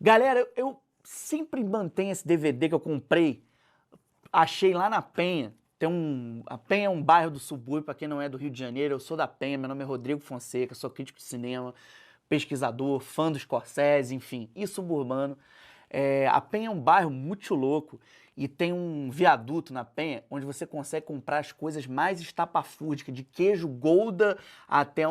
Galera, eu sempre mantenho esse DVD que eu comprei, achei lá na Penha. A Penha é um bairro do subúrbio, para quem não é do Rio de Janeiro. Eu sou da Penha, meu nome é Rodrigo Fonseca, sou crítico de cinema, pesquisador, fã do Scorsese, enfim, e suburbano. A Penha é um bairro muito louco e tem um viaduto na Penha onde você consegue comprar as coisas mais estapafúrdicas, de queijo Gouda até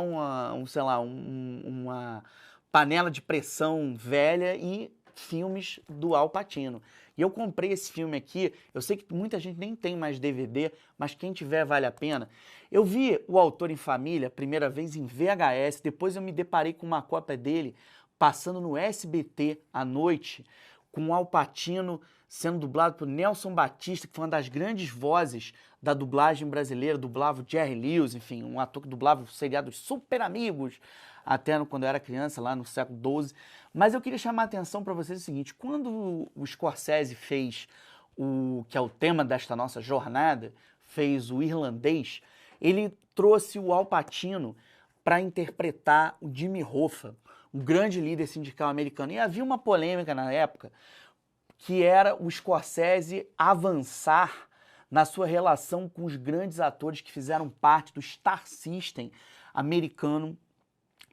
sei lá, uma panela de pressão velha e filmes do Al Pacino. E eu comprei esse filme aqui, eu sei que muita gente nem tem mais DVD, mas quem tiver vale a pena. Eu vi O Autor em Família, primeira vez em VHS, depois eu me deparei com uma cópia dele passando no SBT à noite, com o Al Pacino sendo dublado por Nelson Batista, que foi uma das grandes vozes da dublagem brasileira, dublava o Jerry Lewis, enfim, um ator que dublava os seriados Super Amigos, até quando eu era criança, lá no século XII. Mas eu queria chamar a atenção para vocês o seguinte, quando o Scorsese fez o que é o tema desta nossa jornada, fez o Irlandês, ele trouxe o Al Pacino para interpretar o Jimmy Hoffa, um grande líder sindical americano. E havia uma polêmica na época, que era o Scorsese avançar na sua relação com os grandes atores que fizeram parte do Star System americano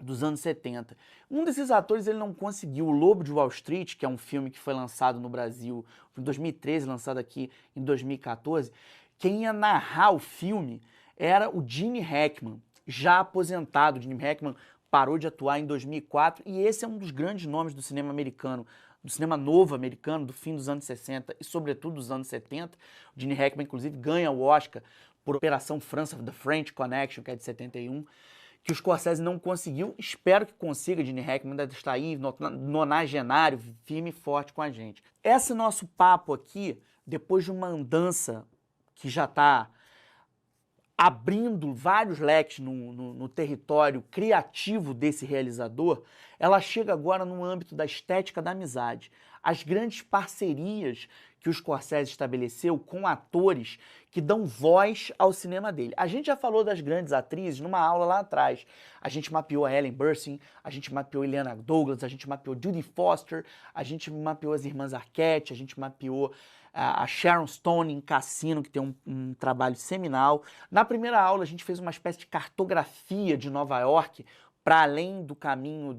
dos anos 70. Um desses atores ele não conseguiu. O Lobo de Wall Street, que é um filme que foi lançado no Brasil em 2013, lançado aqui em 2014, quem ia narrar o filme era o Gene Hackman, já aposentado. O Gene Hackman parou de atuar em 2004 e esse é um dos grandes nomes do cinema americano, do cinema novo americano, do fim dos anos 60 e sobretudo dos anos 70. O Gene Hackman, inclusive, ganha o Oscar por Operação França, The French Connection, que é de 71, que o Scorsese não conseguiu. Espero que consiga. Gene Hackman ainda está aí, nonagenário, firme e forte com a gente. Esse nosso papo aqui, depois de uma andança que já está abrindo vários leques no território criativo desse realizador, ela chega agora no âmbito da estética da amizade. As grandes parcerias que o Scorsese estabeleceu com atores que dão voz ao cinema dele. A gente já falou das grandes atrizes numa aula lá atrás. A gente mapeou a Ellen Burstyn, a gente mapeou a Illeana Douglas, a gente mapeou Judy Foster, a gente mapeou as irmãs Arquette, a gente mapeou a Sharon Stone em Cassino, que tem um trabalho seminal. Na primeira aula a gente fez uma espécie de cartografia de Nova York, para além do caminho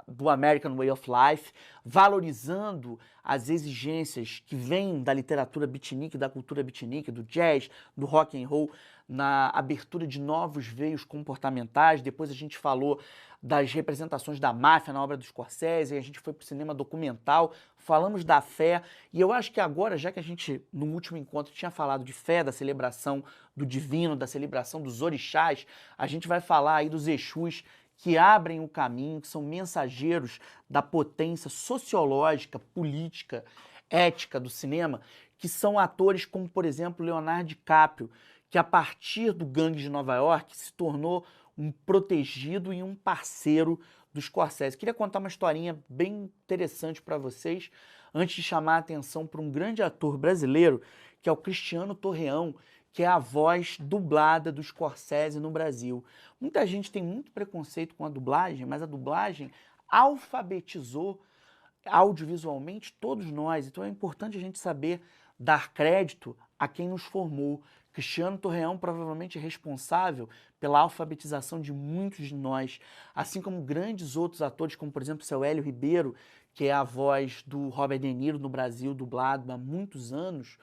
do American Way of Life, valorizando as exigências que vêm da literatura beatnik, da cultura beatnik, do jazz, do rock and roll, na abertura de novos veios comportamentais. Depois a gente falou das representações da máfia na obra do Scorsese, a gente foi para o cinema documental, falamos da fé, e eu acho que agora, já que a gente, no último encontro, tinha falado de fé, da celebração do divino, da celebração dos orixás, a gente vai falar aí dos Exus que abrem o caminho, que são mensageiros da potência sociológica, política, ética do cinema, que são atores como, por exemplo, Leonardo DiCaprio, que a partir do Gangue de Nova York se tornou um protegido e um parceiro do Scorsese. Queria contar uma historinha bem interessante para vocês, antes de chamar a atenção para um grande ator brasileiro, que é o Cristiano Torreão, que é a voz dublada do Scorsese no Brasil. Muita gente tem muito preconceito com a dublagem, mas a dublagem alfabetizou audiovisualmente todos nós. Então é importante a gente saber dar crédito a quem nos formou. Cristiano Torreão provavelmente é responsável pela alfabetização de muitos de nós, assim como grandes outros atores, como por exemplo o seu Hélio Ribeiro, que é a voz do Robert De Niro no Brasil, dublado há muitos anos,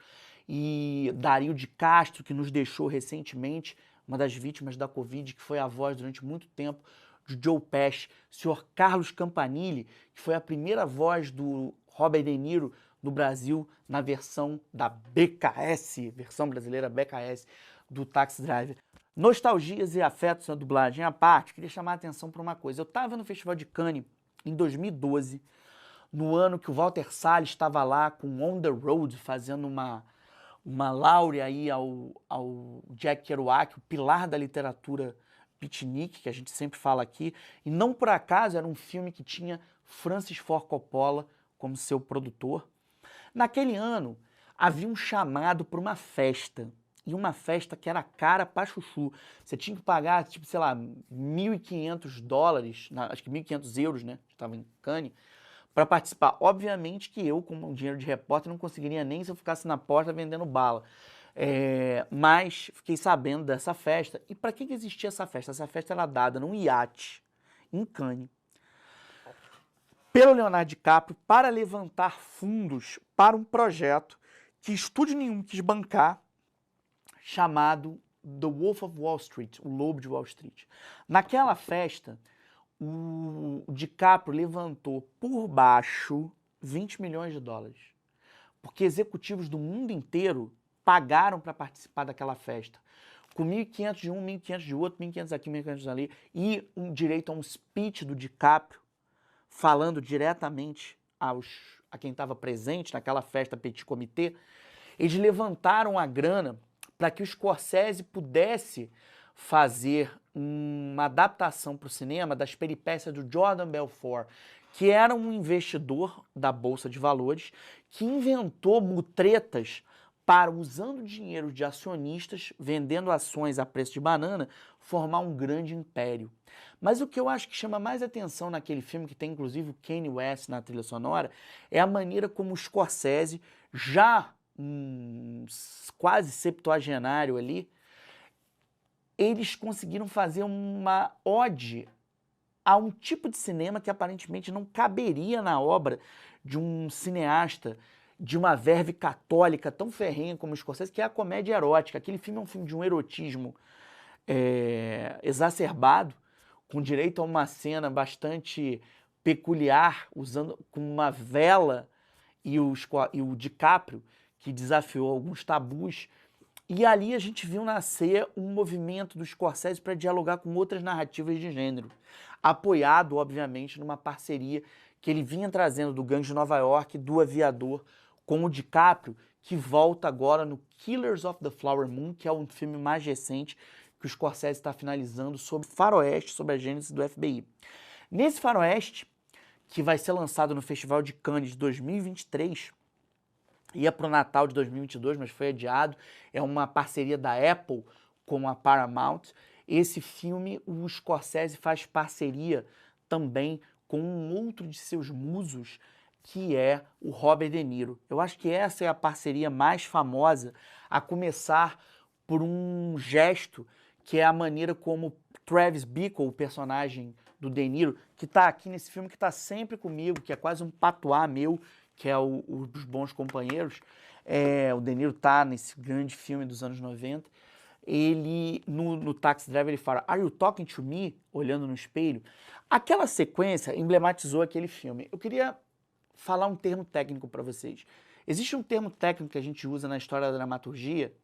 e Dario de Castro, que nos deixou recentemente, uma das vítimas da Covid, que foi a voz durante muito tempo de Joe Pesci, o senhor Carlos Campanile, que foi a primeira voz do Robert De Niro no Brasil, na versão da BKS, versão brasileira BKS, do Taxi Driver. Nostalgias e afetos na dublagem à parte, queria chamar a atenção para uma coisa. Eu estava no Festival de Cannes em 2012, no ano que o Walter Salles estava lá com On the Road, fazendo uma láurea aí ao Jack Kerouac, o pilar da literatura beatnik, que a gente sempre fala aqui, e não por acaso era um filme que tinha Francis Ford Coppola como seu produtor. Naquele ano, havia um chamado para uma festa, e uma festa que era cara pra chuchu. Você tinha que pagar, tipo, sei lá, $1.500, acho que 1.500 euros, né? Estava em Cannes, para participar. Obviamente que eu, com o dinheiro de repórter, não conseguiria nem se eu ficasse na porta vendendo bala. Mas fiquei sabendo dessa festa. E para que existia essa festa? Essa festa era dada num iate em Cannes pelo Leonardo DiCaprio para levantar fundos para um projeto que estúdio nenhum quis bancar, chamado The Wolf of Wall Street, o Lobo de Wall Street. Naquela festa, o DiCaprio levantou por baixo 20 milhões de dólares, porque executivos do mundo inteiro pagaram para participar daquela festa, com 1.500 de um, 1.500 de outro, 1.500 aqui, 1.500 ali, e direito a um speech do DiCaprio, falando diretamente a quem estava presente naquela festa petit comité. Eles levantaram a grana para que o Scorsese pudesse fazer uma adaptação para o cinema das peripécias do Jordan Belfort, que era um investidor da Bolsa de Valores que inventou mutretas para, usando dinheiro de acionistas, vendendo ações a preço de banana, formar um grande império. Mas o que eu acho que chama mais atenção naquele filme, que tem inclusive o Kanye West na trilha sonora, é a maneira como o Scorsese, já quase septuagenário ali, eles conseguiram fazer uma ode a um tipo de cinema que aparentemente não caberia na obra de um cineasta de uma verve católica tão ferrenha como o Scorsese, que é a comédia erótica. Aquele filme é um filme de um erotismo exacerbado, com direito a uma cena bastante peculiar, usando com uma vela e o DiCaprio, que desafiou alguns tabus. E ali a gente viu nascer um movimento do Scorsese para dialogar com outras narrativas de gênero, apoiado, obviamente, numa parceria que ele vinha trazendo do Gangue de Nova York, do Aviador, com o DiCaprio, que volta agora no Killers of the Flower Moon, que é um filme mais recente que o Scorsese está finalizando sobre faroeste, sobre a gênese do FBI. Nesse faroeste, que vai ser lançado no Festival de Cannes de 2023, ia para o Natal de 2022, mas foi adiado, é uma parceria da Apple com a Paramount. Esse filme, o Scorsese faz parceria também com um outro de seus musos, que é o Robert De Niro. Eu acho que essa é a parceria mais famosa, a começar por um gesto, que é a maneira como Travis Bickle, o personagem do De Niro, que está aqui nesse filme, que está sempre comigo, que é quase um patuá meu, que é Os Bons Companheiros. O De Niro está nesse grande filme dos anos 90. Ele, no Taxi Driver, ele fala, "Are you talking to me?", olhando no espelho. Aquela sequência emblematizou aquele filme. Eu queria falar um termo técnico para vocês. Existe um termo técnico que a gente usa na história da dramaturgia,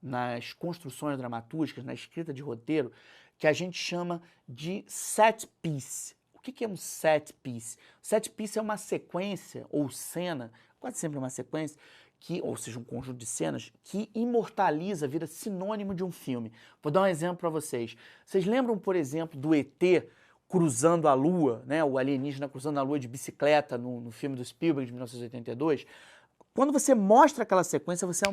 nas construções dramatúrgicas, na escrita de roteiro, que a gente chama de set piece. O que é um set piece? Set piece é uma sequência ou cena, quase sempre uma sequência, ou seja, um conjunto de cenas, que imortaliza, vira sinônimo de um filme. Vou dar um exemplo para vocês. Vocês lembram, por exemplo, do ET cruzando a Lua, né? O alienígena cruzando a Lua de bicicleta no filme do Spielberg de 1982? Quando você mostra aquela sequência, você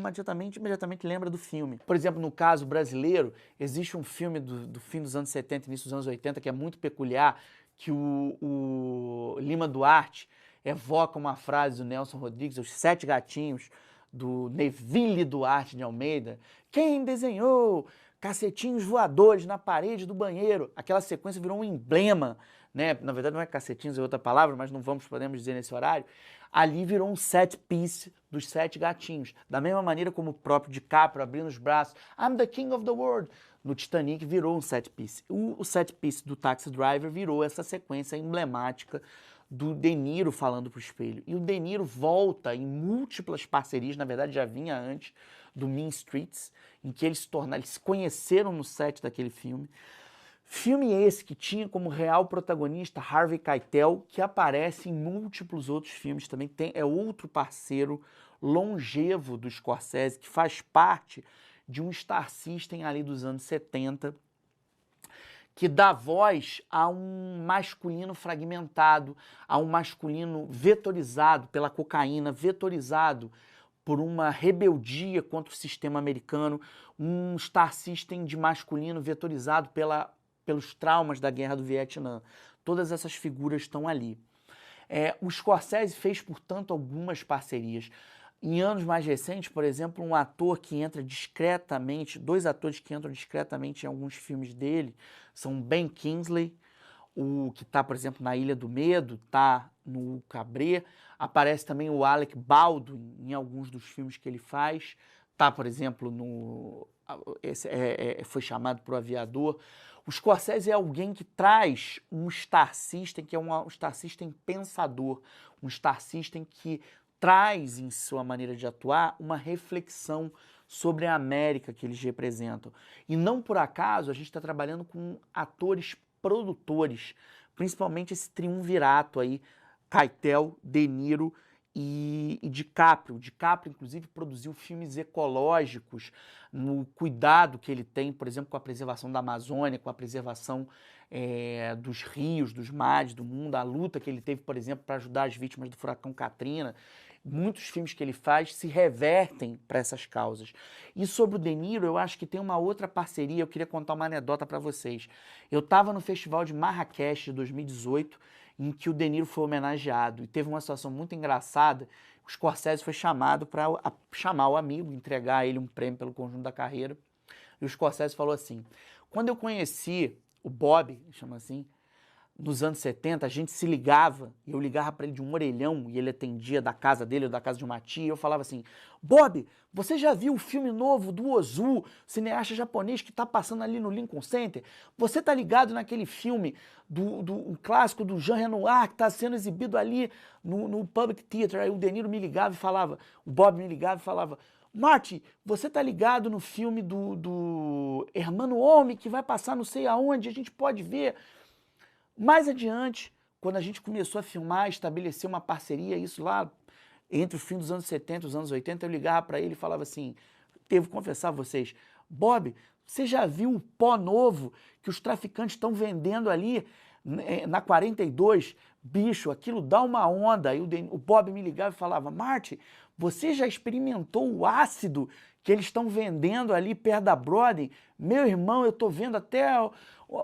imediatamente lembra do filme. Por exemplo, no caso brasileiro, existe um filme do fim dos anos 70, início dos anos 80, que é muito peculiar, que o Lima Duarte evoca uma frase do Nelson Rodrigues, Os Sete Gatinhos, do Neville Duarte de Almeida. Quem desenhou cacetinhos voadores na parede do banheiro? Aquela sequência virou um emblema, né? Na verdade não é cacetinhos, é outra palavra, mas não podemos dizer nesse horário. Ali virou um set piece dos Sete Gatinhos. Da mesma maneira como o próprio DiCaprio abrindo os braços, I'm the king of the world, no Titanic virou um set piece. O set piece do Taxi Driver virou essa sequência emblemática do De Niro falando pro espelho. E o De Niro volta em múltiplas parcerias, na verdade já vinha antes, do Mean Streets, em que eles se conheceram no set daquele filme. Filme esse que tinha como real protagonista Harvey Keitel, que aparece em múltiplos outros filmes também. É outro parceiro longevo do Scorsese, que faz parte de um Star System ali dos anos 70, que dá voz a um masculino fragmentado, a um masculino vetorizado pela cocaína, vetorizado por uma rebeldia contra o sistema americano, um Star System de masculino vetorizado pelos traumas da Guerra do Vietnã. Todas essas figuras estão ali. O Scorsese fez, portanto, algumas parcerias. Em anos mais recentes, por exemplo, um ator que entra discretamente, dois atores que entram discretamente em alguns filmes dele, são Ben Kingsley, o que está, por exemplo, na Ilha do Medo, está no Cabré. Aparece também o Alec Baldwin em alguns dos filmes que ele faz. Está, por exemplo, no... foi chamado para o Aviador. O Scorsese é alguém que traz um Star System, que é um Star System pensador, um Star System que traz em sua maneira de atuar uma reflexão sobre a América que eles representam. E não por acaso a gente está trabalhando com atores produtores, principalmente esse triunvirato aí, Keitel, De Niro e DiCaprio. DiCaprio, inclusive, produziu filmes ecológicos no cuidado que ele tem, por exemplo, com a preservação da Amazônia, com a preservação dos rios, dos mares, do mundo, a luta que ele teve, por exemplo, para ajudar as vítimas do furacão Katrina. Muitos filmes que ele faz se revertem para essas causas. E sobre o De Niro, eu acho que tem uma outra parceria, eu queria contar uma anedota para vocês. Eu estava no Festival de Marrakech de 2018, em que o De Niro foi homenageado, e teve uma situação muito engraçada. O Scorsese foi chamado para chamar o amigo, entregar a ele um prêmio pelo conjunto da carreira, e o Scorsese falou assim: quando eu conheci o Bob, chama assim, nos anos 70, a gente se ligava, e eu ligava para ele de um orelhão, e ele atendia da casa dele ou da casa de uma tia, e eu falava assim: Bob, você já viu o filme novo do Ozu, cineasta japonês que está passando ali no Lincoln Center? Você tá ligado naquele filme um clássico do Jean Renoir que está sendo exibido ali no Public Theater? Aí o De Niro me ligava e falava, o Bob me ligava e falava: Marty, você tá ligado no filme do Hermano Homem que vai passar não sei aonde, a gente pode ver. Mais adiante, quando a gente começou a filmar, estabelecer uma parceria, isso lá entre o fim dos anos 70 e os anos 80, eu ligava para ele e falava assim, devo confessar a vocês, Bob, você já viu o pó novo que os traficantes estão vendendo ali na 42? Bicho, aquilo dá uma onda. Aí o Bob me ligava e falava, Marty, você já experimentou o ácido que eles estão vendendo ali perto da Broadway? Meu irmão, eu estou vendo até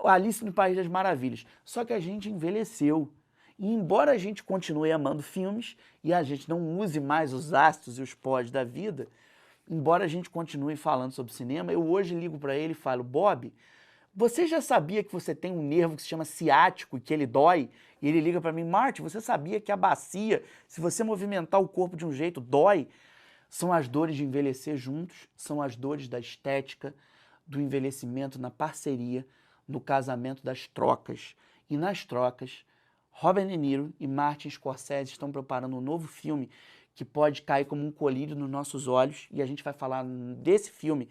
Alice no País das Maravilhas. Só que a gente envelheceu. E embora a gente continue amando filmes e a gente não use mais os ácidos e os pós da vida, embora a gente continue falando sobre cinema, eu hoje ligo para ele e falo, Bob, você já sabia que você tem um nervo que se chama ciático e que ele dói? E ele liga para mim, Marty, você sabia que a bacia, se você movimentar o corpo de um jeito, dói? São as dores de envelhecer juntos, são as dores da estética, do envelhecimento na parceria, no casamento das trocas. E nas trocas, Robert De Niro e Martin Scorsese estão preparando um novo filme que pode cair como um colírio nos nossos olhos, e a gente vai falar desse filme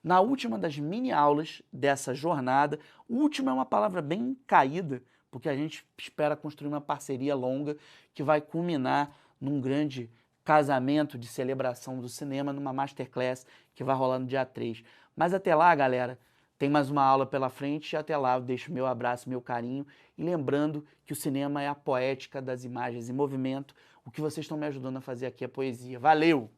na última das mini-aulas dessa jornada. Última é uma palavra bem caída, porque a gente espera construir uma parceria longa que vai culminar num grande casamento de celebração do cinema, numa masterclass que vai rolar no dia 3. Mas até lá, galera, tem mais uma aula pela frente e até lá eu deixo meu abraço, meu carinho e lembrando que o cinema é a poética das imagens em movimento. O que vocês estão me ajudando a fazer aqui é poesia. Valeu!